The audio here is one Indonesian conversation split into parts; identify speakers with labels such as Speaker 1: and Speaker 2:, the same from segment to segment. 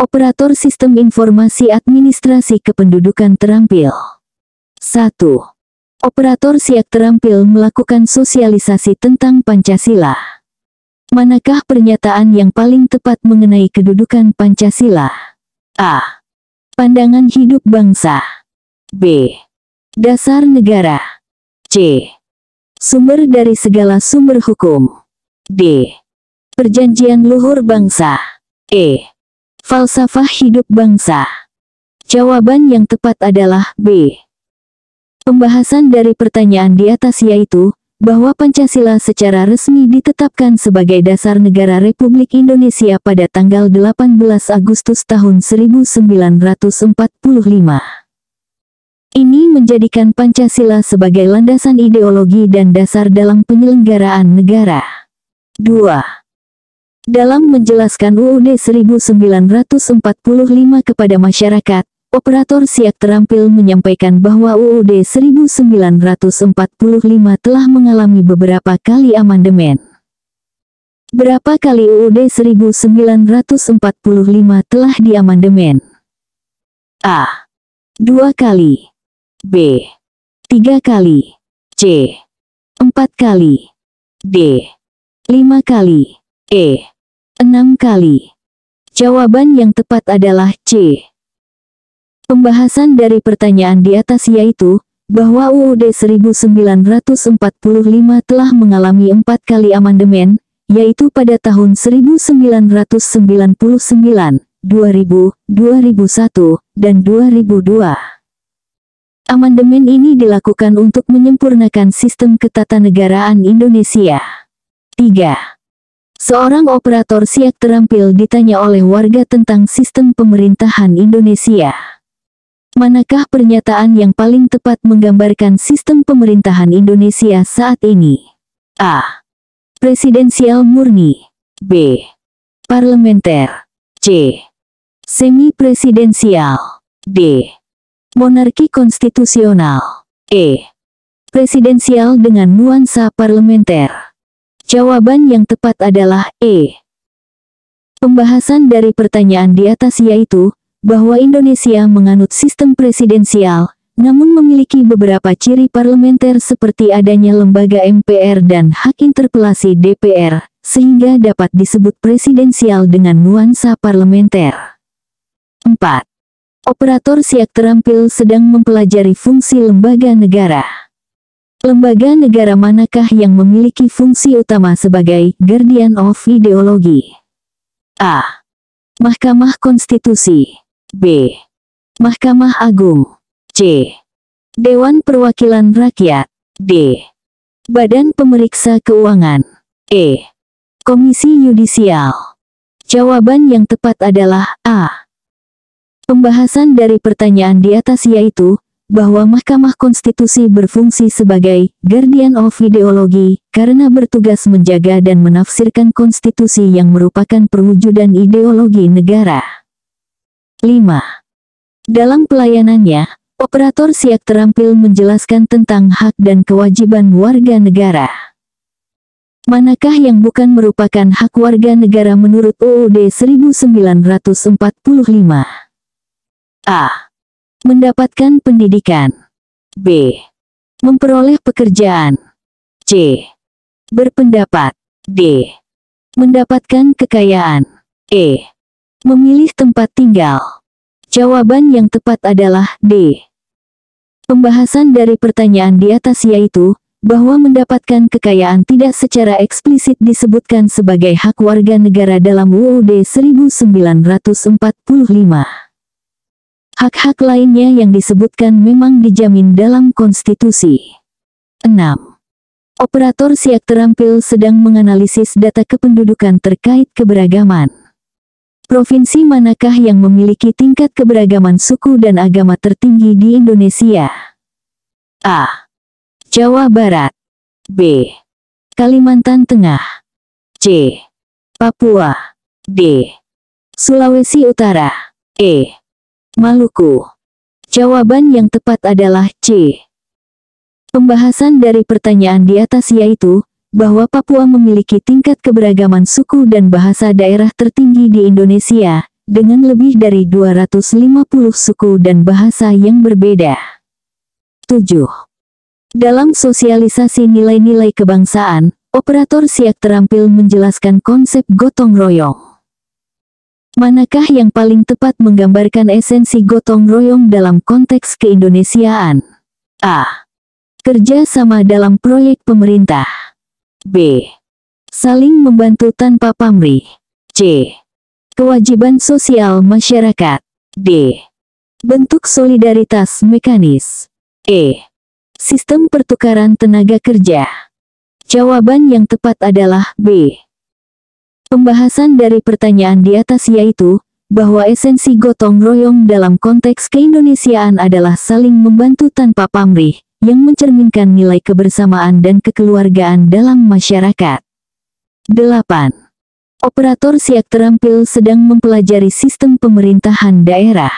Speaker 1: Operator sistem informasi administrasi kependudukan terampil. 1. Operator siap terampil melakukan sosialisasi tentang Pancasila. Manakah pernyataan yang paling tepat mengenai kedudukan Pancasila? A. Pandangan hidup bangsa. B. Dasar negara. C. Sumber dari segala sumber hukum. D. Perjanjian luhur bangsa. E. Falsafah hidup bangsa. Jawaban yang tepat adalah B. Pembahasan dari pertanyaan di atas yaitu, bahwa Pancasila secara resmi ditetapkan sebagai dasar negara Republik Indonesia pada tanggal 18 Agustus tahun 1945. Ini menjadikan Pancasila sebagai landasan ideologi dan dasar dalam penyelenggaraan negara. 2. Dalam menjelaskan UUD 1945 kepada masyarakat, operator siap terampil menyampaikan bahwa UUD 1945 telah mengalami beberapa kali amandemen. Berapa kali UUD 1945 telah diamandemen? A. 2 kali. B. 3 kali. C. 4 kali. D. 5 kali. E. 6 kali. Jawaban yang tepat adalah C. Pembahasan dari pertanyaan di atas yaitu, bahwa UUD 1945 telah mengalami 4 kali amandemen, yaitu pada tahun 1999, 2000, 2001, dan 2002. Amandemen ini dilakukan untuk menyempurnakan sistem ketatanegaraan Indonesia. 3. Seorang operator siap terampil ditanya oleh warga tentang sistem pemerintahan Indonesia. Manakah pernyataan yang paling tepat menggambarkan sistem pemerintahan Indonesia saat ini? A. Presidensial murni. B. Parlementer. C. Semi-presidensial. D. Monarki konstitusional. E. Presidensial dengan nuansa parlementer. Jawaban yang tepat adalah E. Pembahasan dari pertanyaan di atas yaitu, bahwa Indonesia menganut sistem presidensial, namun memiliki beberapa ciri parlementer seperti adanya lembaga MPR dan hak interpelasi DPR, sehingga dapat disebut presidensial dengan nuansa parlementer. 4. Operator siap terampil sedang mempelajari fungsi lembaga negara. Lembaga negara manakah yang memiliki fungsi utama sebagai guardian of ideologi? A. Mahkamah Konstitusi. B. Mahkamah Agung. C. Dewan Perwakilan Rakyat. D. Badan Pemeriksa Keuangan. E. Komisi Yudisial. Jawaban yang tepat adalah A. Pembahasan dari pertanyaan di atas yaitu, bahwa Mahkamah Konstitusi berfungsi sebagai guardian of ideologi, karena bertugas menjaga dan menafsirkan konstitusi yang merupakan perwujudan ideologi negara. 5. Dalam pelayanannya, operator siap terampil menjelaskan tentang hak dan kewajiban warga negara. Manakah yang bukan merupakan hak warga negara menurut UUD 1945? A. Mendapatkan pendidikan. B. Memperoleh pekerjaan. C. Berpendapat. D. Mendapatkan kekayaan. E. Memilih tempat tinggal. Jawaban yang tepat adalah D. Pembahasan dari pertanyaan di atas yaitu, bahwa mendapatkan kekayaan tidak secara eksplisit disebutkan sebagai hak warga negara dalam UUD 1945. Hak-hak lainnya yang disebutkan memang dijamin dalam konstitusi. 6. Operator siap terampil sedang menganalisis data kependudukan terkait keberagaman. Provinsi manakah yang memiliki tingkat keberagaman suku dan agama tertinggi di Indonesia? A. Jawa Barat. B. Kalimantan Tengah. C. Papua. D. Sulawesi Utara. E. Maluku. Jawaban yang tepat adalah C. Pembahasan dari pertanyaan di atas yaitu, bahwa Papua memiliki tingkat keberagaman suku dan bahasa daerah tertinggi di Indonesia, dengan lebih dari 250 suku dan bahasa yang berbeda. 7. Dalam sosialisasi nilai-nilai kebangsaan, operator siak terampil menjelaskan konsep gotong royong. Manakah yang paling tepat menggambarkan esensi gotong royong dalam konteks keindonesiaan? A. Kerja sama dalam proyek pemerintah. B. Saling membantu tanpa pamrih. C. Kewajiban sosial masyarakat. D. Bentuk solidaritas mekanis. E. Sistem pertukaran tenaga kerja. Jawaban yang tepat adalah B. Pembahasan dari pertanyaan di atas yaitu, bahwa esensi gotong royong dalam konteks keindonesiaan adalah saling membantu tanpa pamrih, yang mencerminkan nilai kebersamaan dan kekeluargaan dalam masyarakat. 8. Operator siak terampil sedang mempelajari sistem pemerintahan daerah.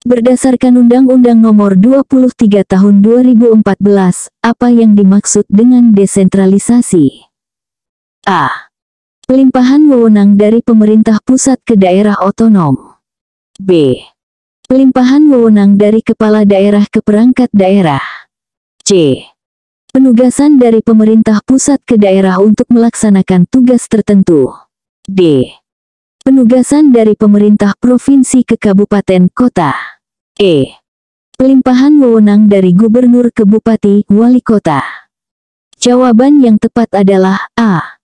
Speaker 1: Berdasarkan Undang-Undang Nomor 23 Tahun 2014, apa yang dimaksud dengan desentralisasi? A. Pelimpahan wewenang dari pemerintah pusat ke daerah otonom. B. Pelimpahan wewenang dari kepala daerah ke perangkat daerah. C. Penugasan dari pemerintah pusat ke daerah untuk melaksanakan tugas tertentu. D. Penugasan dari pemerintah provinsi ke kabupaten kota. E. Pelimpahan wewenang dari gubernur ke bupati, wali kota. Jawaban yang tepat adalah A.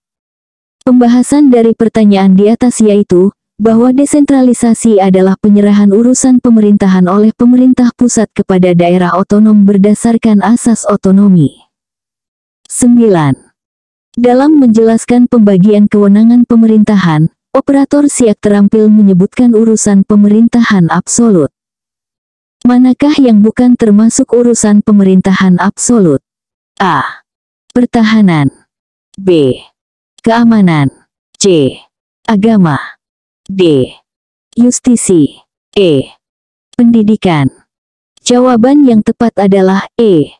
Speaker 1: Pembahasan dari pertanyaan di atas yaitu, bahwa desentralisasi adalah penyerahan urusan pemerintahan oleh pemerintah pusat kepada daerah otonom berdasarkan asas otonomi. 9. Dalam menjelaskan pembagian kewenangan pemerintahan, operator siak terampil menyebutkan urusan pemerintahan absolut. Manakah yang bukan termasuk urusan pemerintahan absolut? A. Pertahanan. B. Keamanan. C. Agama. D. Justisi. E. Pendidikan. Jawaban yang tepat adalah E.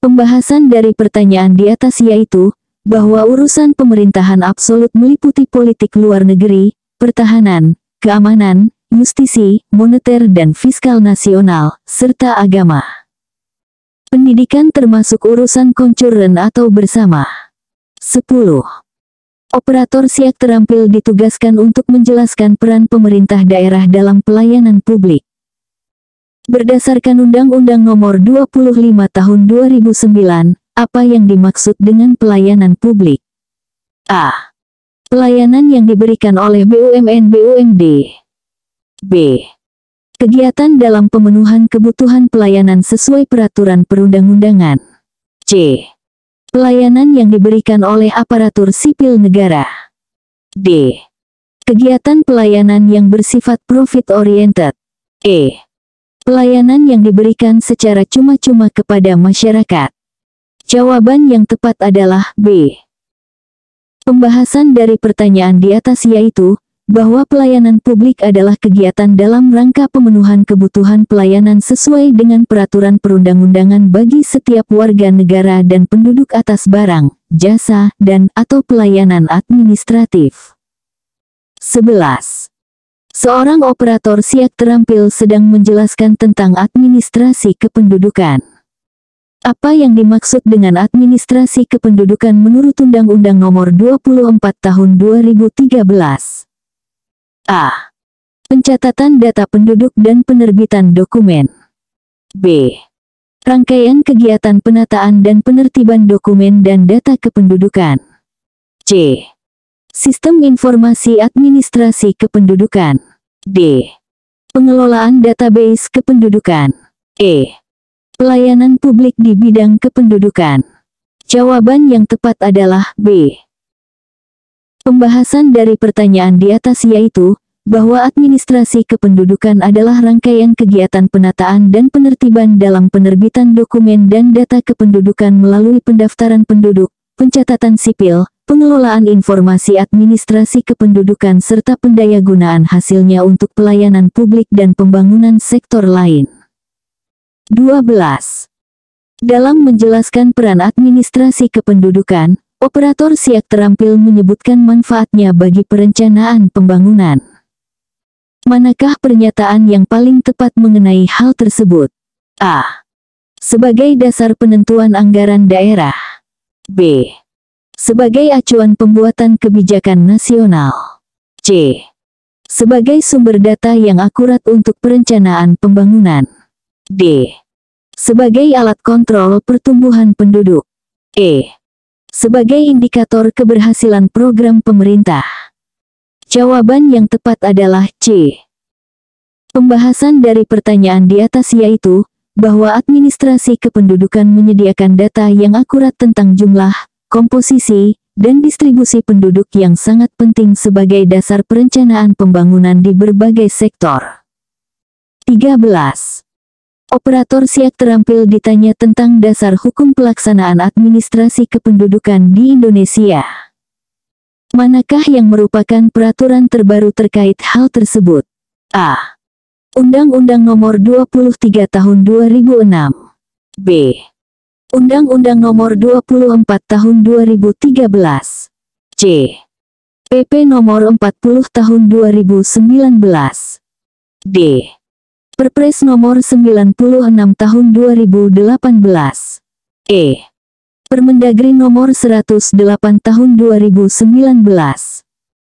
Speaker 1: Pembahasan dari pertanyaan di atas yaitu, bahwa urusan pemerintahan absolut meliputi politik luar negeri, pertahanan, keamanan, justisi, moneter dan fiskal nasional, serta agama. Pendidikan termasuk urusan koncuren atau bersama. 10. Operator siak terampil ditugaskan untuk menjelaskan peran pemerintah daerah dalam pelayanan publik. Berdasarkan Undang-Undang Nomor 25 Tahun 2009, apa yang dimaksud dengan pelayanan publik? A. Pelayanan yang diberikan oleh BUMN/BUMD. B. Kegiatan dalam pemenuhan kebutuhan pelayanan sesuai peraturan perundang-undangan. C. Pelayanan yang diberikan oleh aparatur sipil negara. D. Kegiatan pelayanan yang bersifat profit-oriented. E. Pelayanan yang diberikan secara cuma-cuma kepada masyarakat. Jawaban yang tepat adalah B. Pembahasan dari pertanyaan di atas yaitu, bahwa pelayanan publik adalah kegiatan dalam rangka pemenuhan kebutuhan pelayanan sesuai dengan peraturan perundang-undangan bagi setiap warga negara dan penduduk atas barang, jasa, dan atau pelayanan administratif. 11. Seorang operator siak terampil sedang menjelaskan tentang administrasi kependudukan. Apa yang dimaksud dengan administrasi kependudukan menurut Undang-Undang Nomor 24 Tahun 2013? A. Pencatatan data penduduk dan penerbitan dokumen. B. Rangkaian kegiatan penataan dan penertiban dokumen dan data kependudukan. C. Sistem informasi administrasi kependudukan. D. Pengelolaan database kependudukan. E. Pelayanan publik di bidang kependudukan. Jawaban yang tepat adalah B. Pembahasan dari pertanyaan di atas yaitu, bahwa administrasi kependudukan adalah rangkaian kegiatan penataan dan penertiban dalam penerbitan dokumen dan data kependudukan melalui pendaftaran penduduk, pencatatan sipil, pengelolaan informasi administrasi kependudukan serta pendayagunaan hasilnya untuk pelayanan publik dan pembangunan sektor lain. 12. Dalam menjelaskan peran administrasi kependudukan, operator siak terampil menyebutkan manfaatnya bagi perencanaan pembangunan. Manakah pernyataan yang paling tepat mengenai hal tersebut? A. Sebagai dasar penentuan anggaran daerah. B. Sebagai acuan pembuatan kebijakan nasional. C. Sebagai sumber data yang akurat untuk perencanaan pembangunan. D. Sebagai alat kontrol pertumbuhan penduduk. E. Sebagai indikator keberhasilan program pemerintah. Jawaban yang tepat adalah C. Pembahasan dari pertanyaan di atas yaitu, bahwa administrasi kependudukan menyediakan data yang akurat tentang jumlah, komposisi, dan distribusi penduduk yang sangat penting sebagai dasar perencanaan pembangunan di berbagai sektor. 13. Operator siak terampil ditanya tentang dasar hukum pelaksanaan administrasi kependudukan di Indonesia. Manakah yang merupakan peraturan terbaru terkait hal tersebut? A. Undang-Undang Nomor 23 Tahun 2006. B. Undang-Undang Nomor 24 Tahun 2013. C. PP Nomor 40 Tahun 2019. D. Perpres Nomor 96 Tahun 2018. E. Permendagri Nomor 108 Tahun 2019.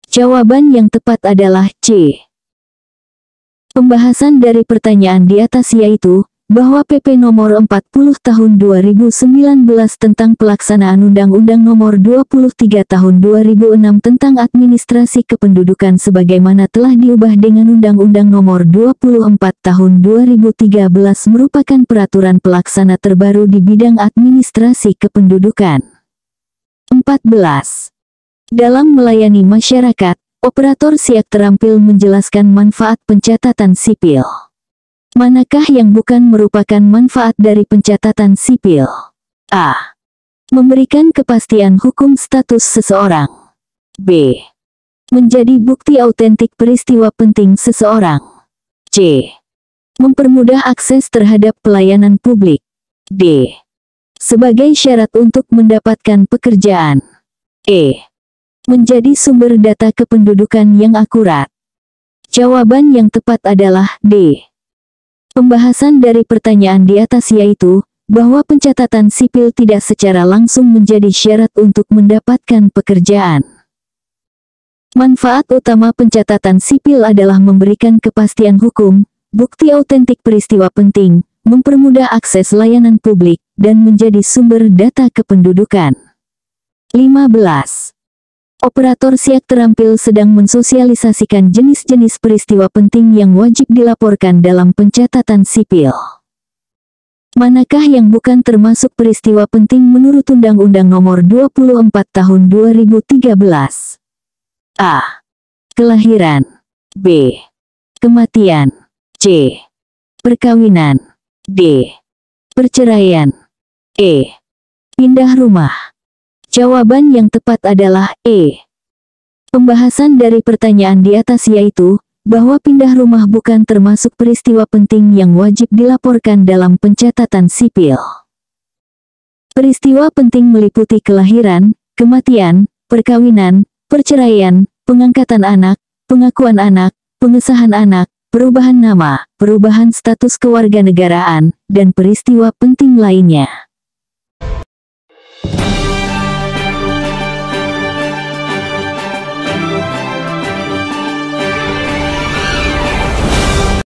Speaker 1: Jawaban yang tepat adalah C. Pembahasan dari pertanyaan di atas yaitu, bahwa PP Nomor 40 Tahun 2019 tentang pelaksanaan Undang-Undang Nomor 23 Tahun 2006 tentang administrasi kependudukan sebagaimana telah diubah dengan Undang-Undang Nomor 24 Tahun 2013 merupakan peraturan pelaksana terbaru di bidang administrasi kependudukan. 14. Dalam melayani masyarakat, operator siak terampil menjelaskan manfaat pencatatan sipil. Manakah yang bukan merupakan manfaat dari pencatatan sipil? A. Memberikan kepastian hukum status seseorang. B. Menjadi bukti autentik peristiwa penting seseorang. C. Mempermudah akses terhadap pelayanan publik. D. Sebagai syarat untuk mendapatkan pekerjaan. E. Menjadi sumber data kependudukan yang akurat. Jawaban yang tepat adalah D. Pembahasan dari pertanyaan di atas yaitu, bahwa pencatatan sipil tidak secara langsung menjadi syarat untuk mendapatkan pekerjaan. Manfaat utama pencatatan sipil adalah memberikan kepastian hukum, bukti autentik peristiwa penting, mempermudah akses layanan publik, dan menjadi sumber data kependudukan. 15. Operator siak terampil sedang mensosialisasikan jenis-jenis peristiwa penting yang wajib dilaporkan dalam pencatatan sipil. Manakah yang bukan termasuk peristiwa penting menurut Undang-Undang Nomor 24 Tahun 2013? A. Kelahiran. B. Kematian. C. Perkawinan. D. Perceraian. E. Pindah rumah. Jawaban yang tepat adalah E. Pembahasan dari pertanyaan di atas yaitu, bahwa pindah rumah bukan termasuk peristiwa penting yang wajib dilaporkan dalam pencatatan sipil. Peristiwa penting meliputi kelahiran, kematian, perkawinan, perceraian, pengangkatan anak, pengakuan anak, pengesahan anak, perubahan nama, perubahan status kewarganegaraan, dan peristiwa penting lainnya.